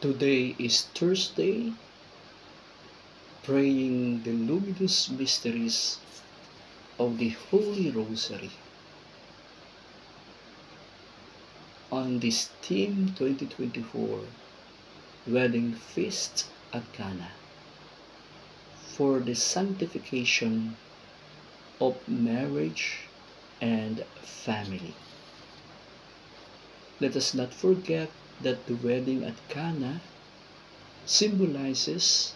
Today is Thursday, praying the luminous mysteries of the Holy Rosary. On this theme 2024 Wedding Feast at Cana for the sanctification of marriage and family. Let us not forget that the wedding at Cana symbolizes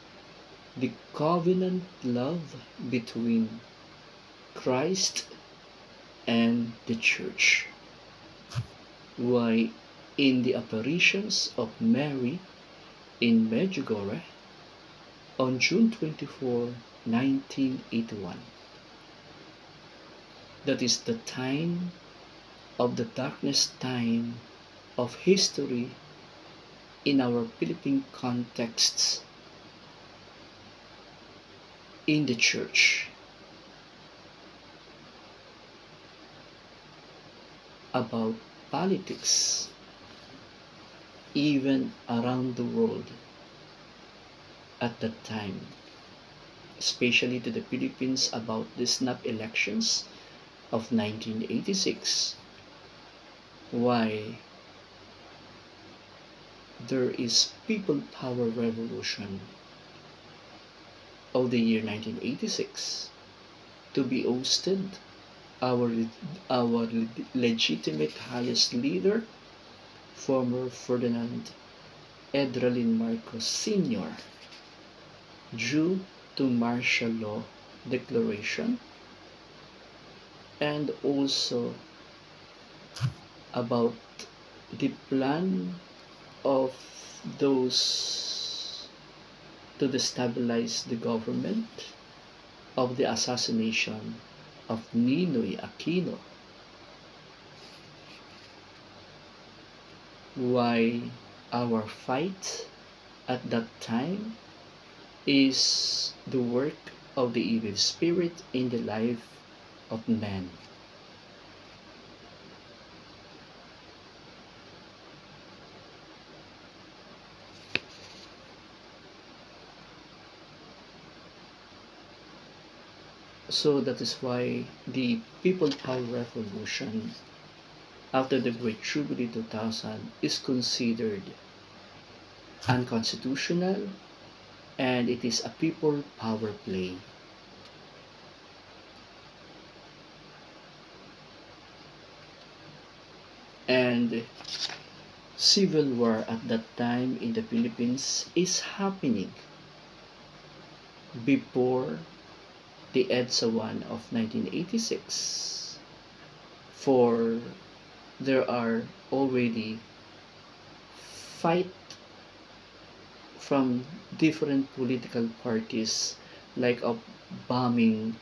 the covenant love between Christ and the Church. Why, in the apparitions of Mary in Medjugorje on June 24, 1981, that is the time of the darkest time of history in our Philippine contexts in the Church, about politics, even around the world at that time, especially to the Philippines about the snap elections of 1986. Why there is people power revolution of the year 1986 to be ousted our legitimate highest leader, former Ferdinand Edralin Marcos Sr., due to martial law declaration, and also about the plan of those to destabilize the government of the assassination of Ninoy Aquino. Why our fight at that time is the work of the evil spirit in the life of man. So that is why the People Power Revolution after the Great Jubilee 2000 is considered unconstitutional, and it is a people power play. And civil war at that time in the Philippines is happening before the EDSA 1 of 1986, for there are already fight from different political parties, like of bombing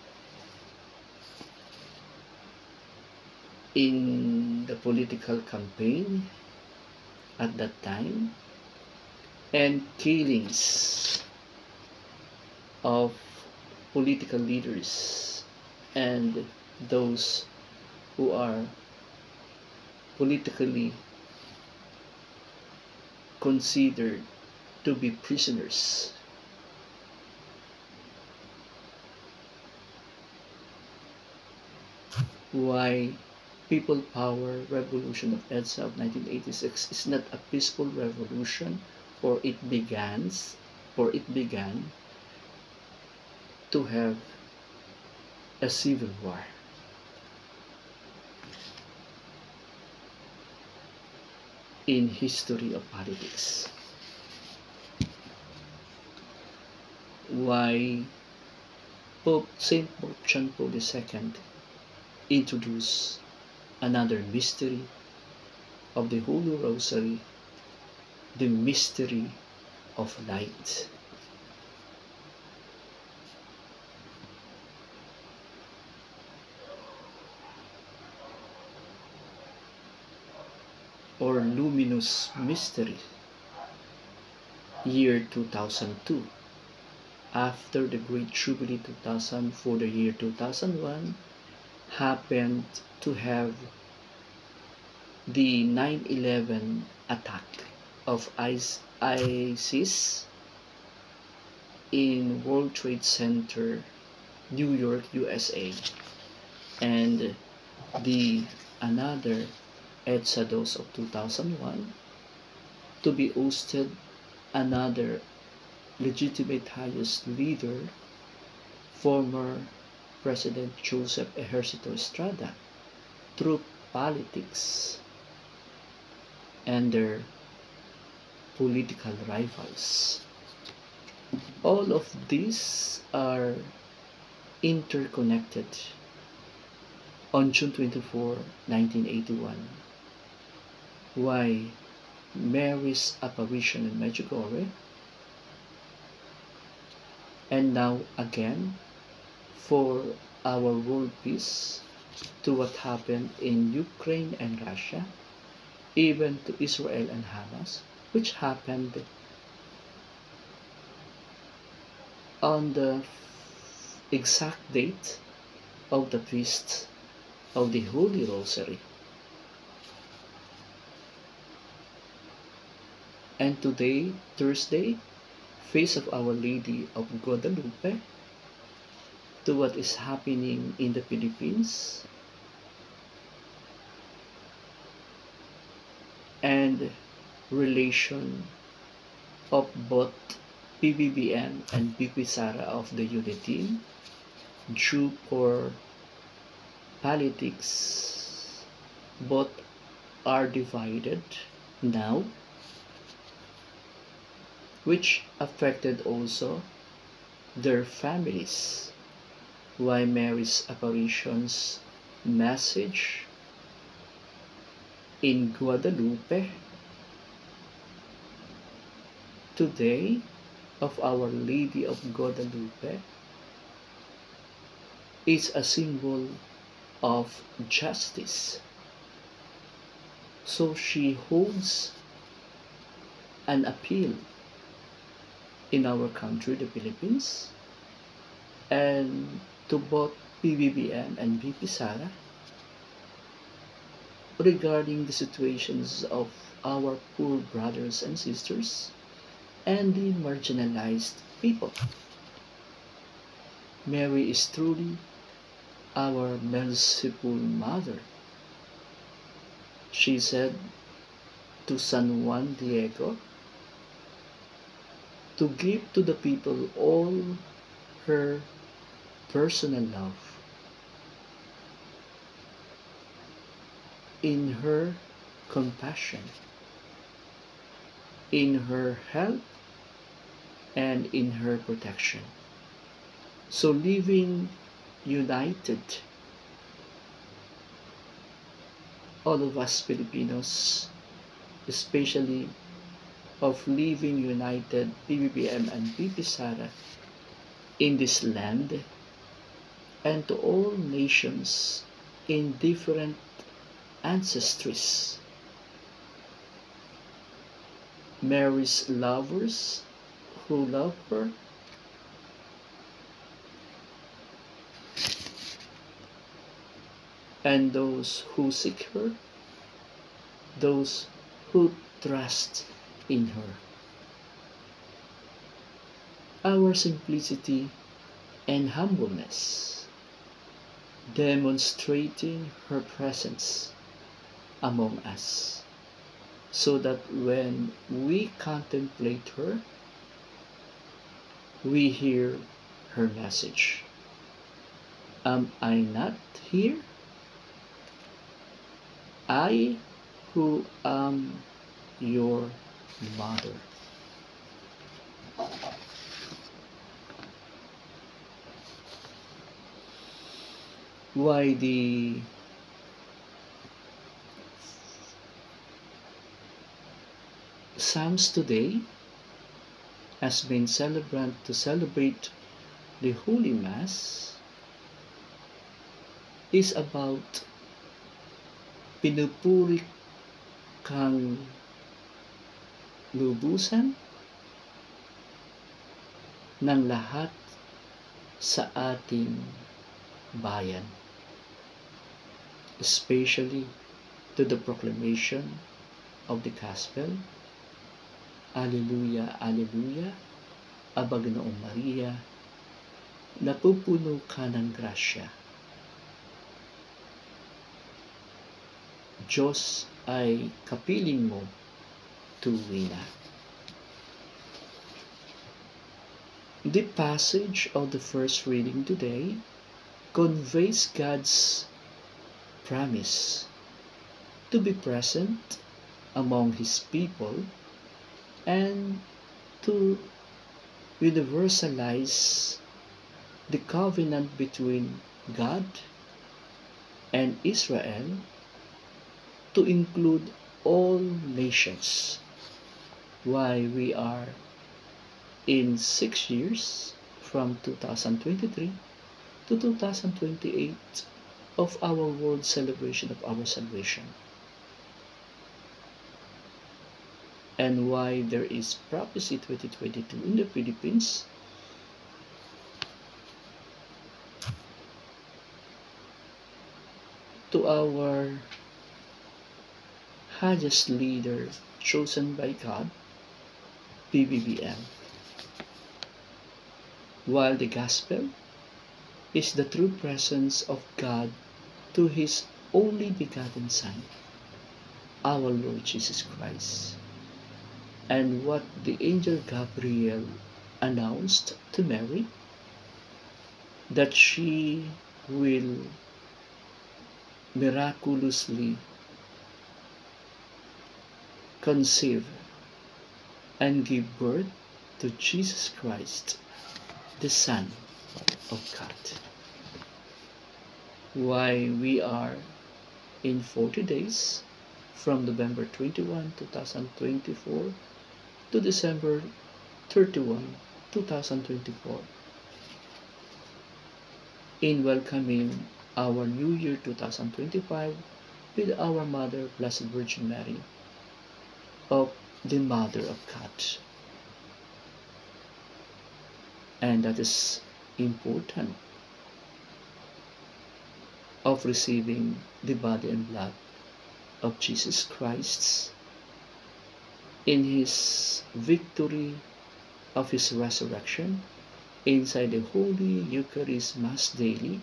in the political campaign at that time, and killings of political leaders and those who are politically considered to be prisoners. Why People Power Revolution of EDSA of 1986 is not a peaceful revolution, or it began to have a civil war. In history of politics. Why Saint Pope John Paul II introduced another mystery of the Holy Rosary, the mystery of light. Or luminous mystery, year 2002, after the Great Jubilee 2000 for the year 2001, happened to have the 9/11 attack of ISIS in World Trade Center, New York, USA, and the another EDSA of 2001 to be ousted another legitimate highest leader, former President Joseph Ejercito Estrada, through politics and their political rivals. All of these are interconnected. On June 24, 1981, why Mary's apparition in Medjugorje, and now again for our world peace, to what happened in Ukraine and Russia, even to Israel and Hamas, which happened on the exact date of the feast of the Holy Rosary. And today, Thursday, Feast of Our Lady of Guadalupe, to what is happening in the Philippines, and relation of both PBBM and BP Sara of the unit team, due for politics, both are divided now, which affected also their families. Why Mary's apparitions message in Guadalupe today of Our Lady of Guadalupe is a symbol of justice. So she holds an appeal in our country, the Philippines, and to both PBBM and BP Sara regarding the situations of our poor brothers and sisters and the marginalized people. Mary is truly our merciful mother. She said to San Juan Diego to give to the people all her personal love. In her compassion, in her help, and in her protection. So living united, all of us Filipinos, especially of living united PBBM and BP Sara in this land, and to all nations in different ancestries. Mary's lovers who love her, and those who seek her, those who trust in her. Our simplicity and humbleness, demonstrating her presence among us, so that when we contemplate her, we hear her message. Am I not here? I who am your mother. Why the Psalms today has been celebrant to celebrate the Holy Mass is about pinupuri kang lubusan ng lahat sa ating bayan, especially to the proclamation of the gospel Alleluia, Alleluia, Abagnoong Maria, napupuno ka ng grasya. Diyos ay kapiling mo, tuwina. The passage of the first reading today conveys God's promise to be present among His people and to universalize the covenant between God and Israel to include all nations. Why we are in 6 years from 2023 to 2028 of our world celebration of our salvation. And why there is Prophecy 2022 in the Philippines, to our highest leader chosen by God, PBBM. While the gospel is the true presence of God to His only begotten Son, our Lord Jesus Christ, and what the angel Gabriel announced to Mary, that she will miraculously conceive and give birth to Jesus Christ, the Son of God. Why we are in 40 days from November 21, 2024 to December 31, 2024 in welcoming our New Year 2025 with our Mother, Blessed Virgin Mary, of the Mother of God. And that is important of receiving the body and blood of Jesus Christ in His victory of His resurrection inside the Holy Eucharist Mass daily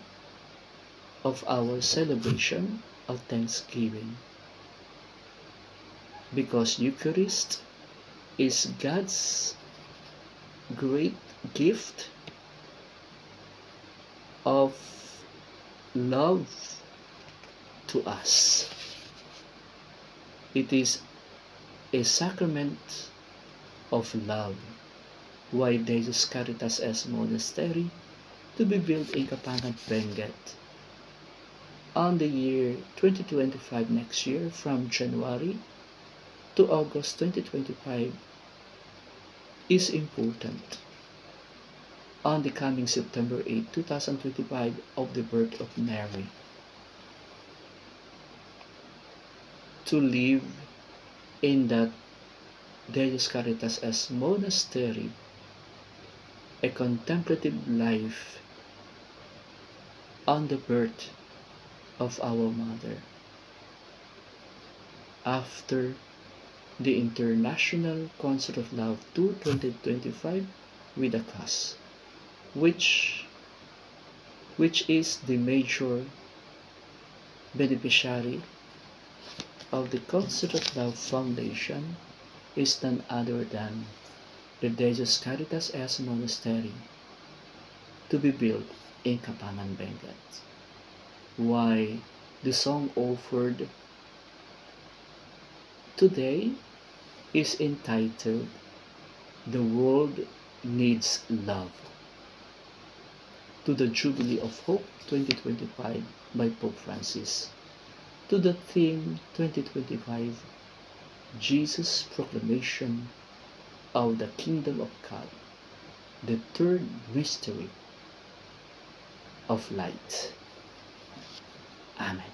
of our celebration of Thanksgiving. Because Eucharist is God's great gift of love to us. It is a sacrament of love. Why Jesus Caritas as Monastery to be built in Kapampangan, Benguet on the year 2025 next year from January to August 2025 is important. On the coming September 8, 2025 of the birth of Mary, to live in that Deus Caritas as Monastery, a contemplative life on the birth of our Mother. After the International Concert of Love Tour 2025 with a cause, which is the major beneficiary of the Concert of Love Foundation, is none other than the Deus Caritas as Monastery to be built in Kapampangan, Benguet. Why the song offered today is entitled "The World Needs Love" to the Jubilee of Hope 2025 by Pope Francis, to the theme 2025, Jesus' Proclamation of the Kingdom of God, the third mystery of light. Amen.